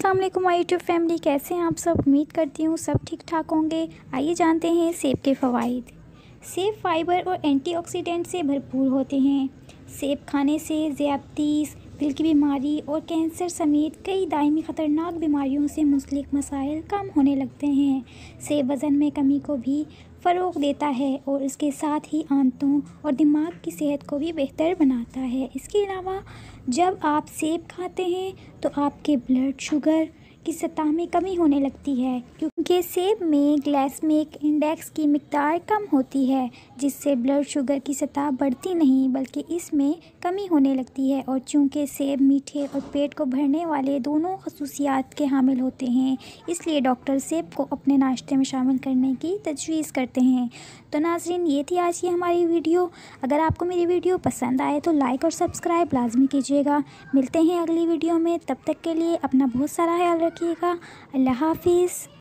अस्सलाम वालेकुम my YouTube family, कैसे हैं आप सब। उम्मीद करती हूँ सब ठीक ठाक होंगे। आइए जानते हैं सेब के फ़वाइद। सेब फाइबर और एंटीऑक्सीडेंट से भरपूर होते हैं। सेब खाने से ज़ियादतीस, दिल की बीमारी और कैंसर समेत कई दायमी ख़तरनाक बीमारियों से मुंसलिक मसाइल कम होने लगते हैं। सेब वज़न में कमी को भी फ़रोग़ देता है और इसके साथ ही आंतों और दिमाग की सेहत को भी बेहतर बनाता है। इसके अलावा जब आप सेब खाते हैं तो आपके ब्लड शुगर की सतह में कमी होने लगती है, क्योंकि सेब में ग्लाइसेमिक इंडेक्स की मिक़दार कम होती है, जिससे ब्लड शुगर की सतह बढ़ती नहीं बल्कि इसमें कमी होने लगती है। और चूँकि सेब मीठे और पेट को भरने वाले दोनों खसूसियात के हामिल होते हैं, इसलिए डॉक्टर सेब को अपने नाश्ते में शामिल करने की तजवीज़ करते हैं। तो नाज़रीन, ये थी आज की हमारी वीडियो। अगर आपको मेरी वीडियो पसंद आए तो लाइक और सब्सक्राइब लाजमी कीजिएगा। मिलते हैं अगली वीडियो में, तब तक के लिए अपना बहुत सारा ख्याल रखिएगा। अल्लाह हाफिज़।